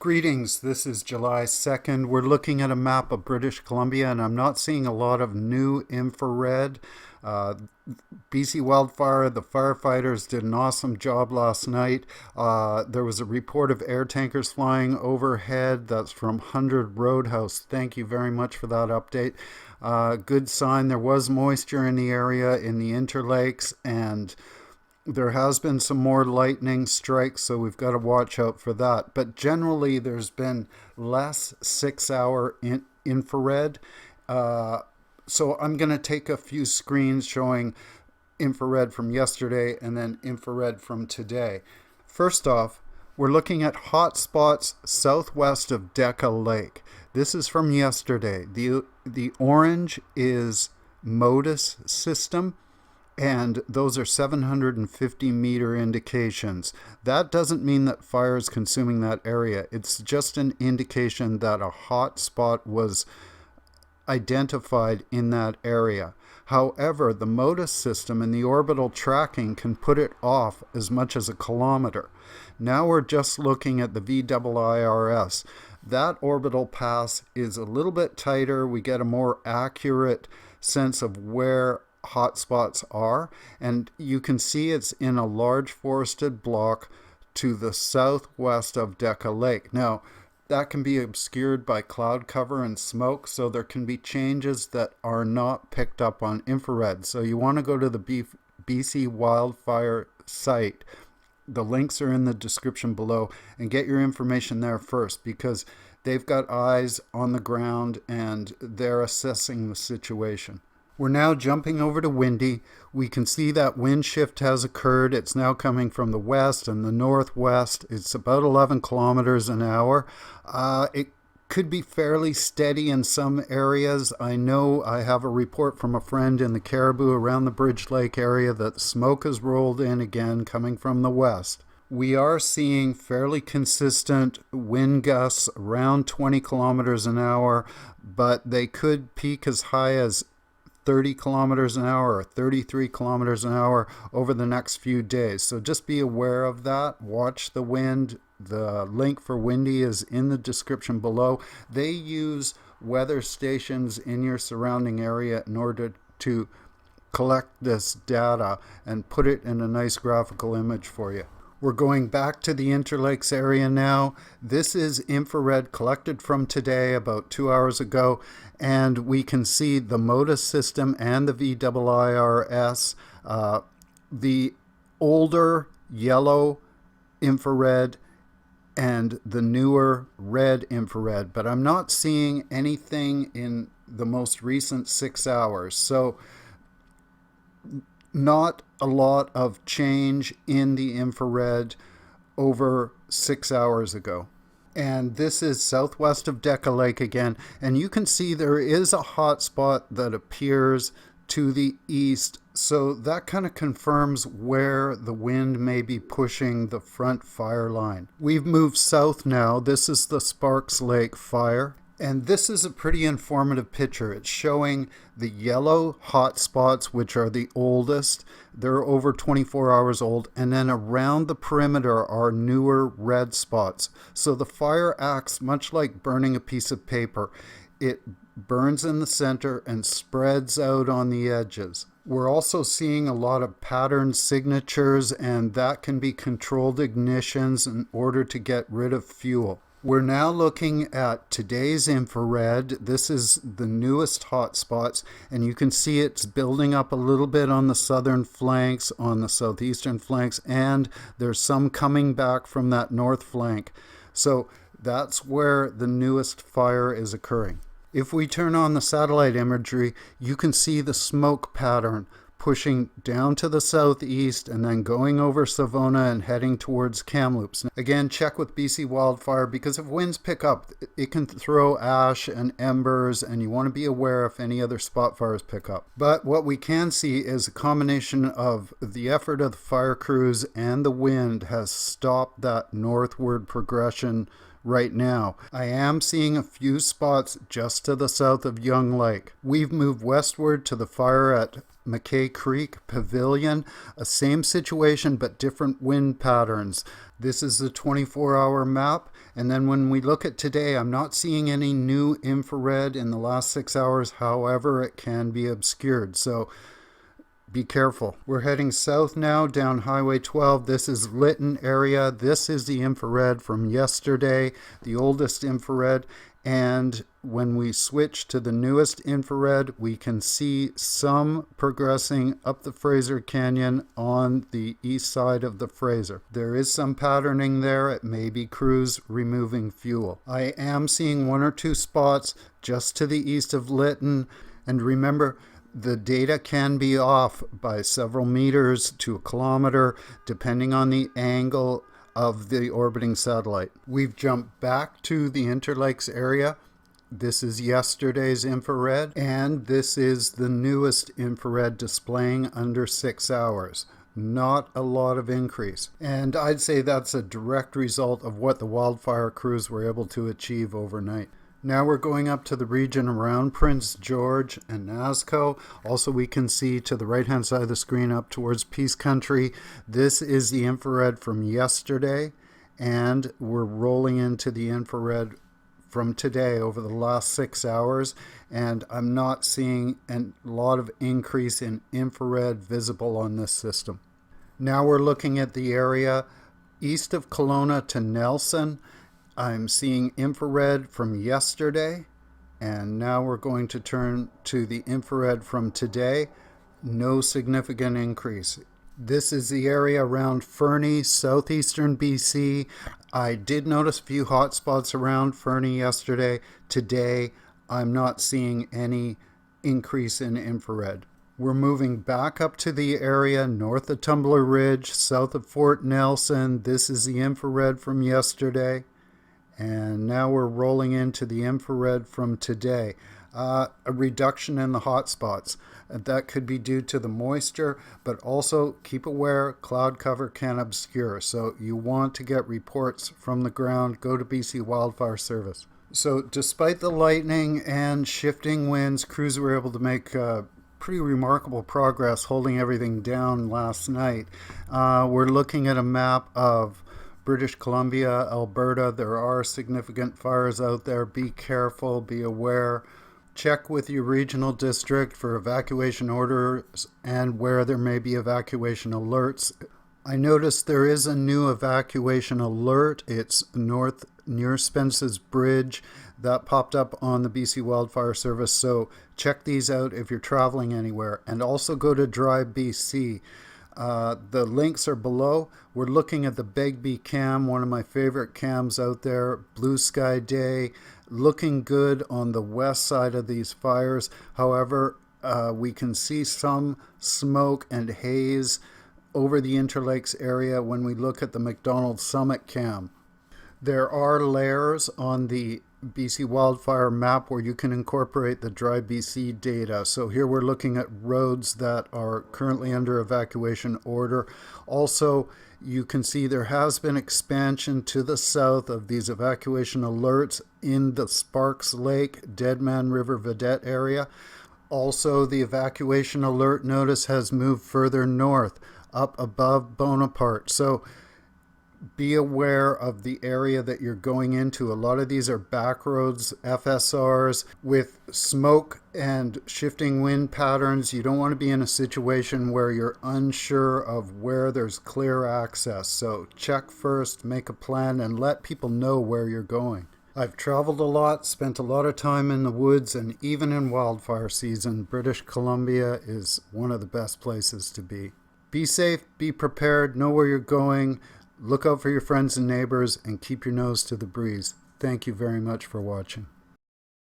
Greetings, this is July 2nd. We're looking at a map of British Columbia and I'm not seeing a lot of new infrared. BC Wildfire, the firefighters did an awesome job last night. There was a report of air tankers flying overhead. That's from 100 Roadhouse. Thank you very much for that update. Good sign. There was moisture in the area in the interlakes, and there has been some more lightning strikes, so we've got to watch out for that. But generally, there's been less 6-hour infrared. So I'm going to take a few screens showing infrared from yesterday and then infrared from today. First off, we're looking at hotspots southwest of Decca Lake. This is from yesterday. The orange is MODIS system, and those are 750 meter indications. That doesn't mean that fire is consuming that area. It's just an indication that a hot spot was identified in that area. However, the MODIS system and the orbital tracking can put it off as much as a kilometer. Now we're just looking at the WILDFIRE. That orbital pass is a little bit tighter. We get a more accurate sense of where hotspots are, and you can see it's in a large forested block to the southwest of Decca Lake. Now, that can be obscured by cloud cover and smoke, so there can be changes that are not picked up on infrared. So you want to go to the BC Wildfire site. The links are in the description below, and get your information there first, because they've got eyes on the ground and they're assessing the situation. We're now jumping over to Windy. We can see that wind shift has occurred. It's now coming from the west and the northwest. It's about 11 kilometers an hour. It could be fairly steady in some areas. I know I have a report from a friend in the Caribou around the Bridge Lake area that smoke has rolled in again coming from the west. We are seeing fairly consistent wind gusts around 20 kilometers an hour, but they could peak as high as 30 kilometers an hour or 33 kilometers an hour over the next few days. So just be aware of that. Watch the wind. The link for Windy is in the description below. They use weather stations in your surrounding area in order to collect this data and put it in a nice graphical image for you. We're going back to the Interlakes area now. This is infrared collected from today, about 2 hours ago, and we can see the MODIS system and the WIRS. The older yellow infrared and the newer red infrared, but I'm not seeing anything in the most recent 6 hours. So not a lot of change in the infrared over 6 hours ago. And this is southwest of Decca Lake again, and you can see there is a hot spot that appears to the east, so that kind of confirms where the wind may be pushing the front fire line. We've moved south now. This is the Sparks Lake fire. And this is a pretty informative picture. It's showing the yellow hot spots, which are the oldest. They're over 24 hours old. And then around the perimeter are newer red spots. So the fire acts much like burning a piece of paper. It burns in the center and spreads out on the edges. We're also seeing a lot of pattern signatures, and that can be controlled ignitions in order to get rid of fuel. We're now looking at today's infrared. This is the newest hotspots, and you can see it's building up a little bit on the southern flanks, on the southeastern flanks, and there's some coming back from that north flank. So that's where the newest fire is occurring. If we turn on the satellite imagery, you can see the smoke pattern pushing down to the southeast and then going over Savona and heading towards Kamloops. Again, check with BC Wildfire, because if winds pick up, it can throw ash and embers, and you want to be aware if any other spot fires pick up. But what we can see is a combination of the effort of the fire crews and the wind has stopped that northward progression right now. I am seeing a few spots just to the south of Young Lake. We've moved westward to the fire at McKay Creek Pavilion, a same situation but different wind patterns. This is the 24-hour map, and then when we look at today, I'm not seeing any new infrared in the last 6 hours. However, it can be obscured, so be careful. We're heading south now down Highway 12. This is Lytton area. This is the infrared from yesterday, the oldest infrared. And when we switch to the newest infrared, we can see some progressing up the Fraser Canyon on the east side of the Fraser. There is some patterning there. It may be crews removing fuel. I am seeing one or two spots just to the east of Lytton. And remember, the data can be off by several meters to a kilometer, depending on the angle of the orbiting satellite. We've jumped back to the Interlakes area. This is yesterday's infrared, and this is the newest infrared displaying under 6 hours. Not a lot of increase. And I'd say that's a direct result of what the wildfire crews were able to achieve overnight. Now we're going up to the region around Prince George and Nazco. Also, we can see to the right-hand side of the screen up towards Peace Country. This is the infrared from yesterday, and we're rolling into the infrared from today over the last 6 hours, and I'm not seeing a lot of increase in infrared visible on this system. Now we're looking at the area east of Kelowna to Nelson. I'm seeing infrared from yesterday, and now we're going to turn to the infrared from today. No significant increase. This is the area around Fernie, southeastern BC. I did notice a few hot spots around Fernie yesterday. Today, I'm not seeing any increase in infrared. We're moving back up to the area north of Tumbler Ridge, south of Fort Nelson. This is the infrared from yesterday. And now we're rolling into the infrared from today. A reduction in the hot spots. That could be due to the moisture, but also keep aware cloud cover can obscure. So you want to get reports from the ground. Go to BC Wildfire Service. So despite the lightning and shifting winds, crews were able to make pretty remarkable progress holding everything down last night. We're looking at a map of British Columbia, Alberta. There are significant fires out there. Be careful, be aware. Check with your regional district for evacuation orders and where there may be evacuation alerts. I noticed there is a new evacuation alert. It's north near Spence's Bridge. That popped up on the BC Wildfire Service. So check these out if you're traveling anywhere. And also go to DRIVEBC. The links are below. We're looking at the Begbie cam, one of my favorite cams out there. Blue sky day, looking good on the west side of these fires. However, we can see some smoke and haze over the Interlakes area when we look at the McDonald Summit cam. There are layers on the BC wildfire map where you can incorporate the DRIVEBC data. So here we're looking at roads that are currently under evacuation order. Also, you can see there has been expansion to the south of these evacuation alerts in the Sparks Lake, Deadman River Vedette area. Also, the evacuation alert notice has moved further north, up above Bonaparte. So be aware of the area that you're going into. A lot of these are back roads, FSRs, with smoke and shifting wind patterns. You don't want to be in a situation where you're unsure of where there's clear access. So check first, make a plan, and let people know where you're going. I've traveled a lot, spent a lot of time in the woods, and even in wildfire season, British Columbia is one of the best places to be. Be safe, be prepared, know where you're going. Look out for your friends and neighbors and keep your nose to the breeze. Thank you very much for watching.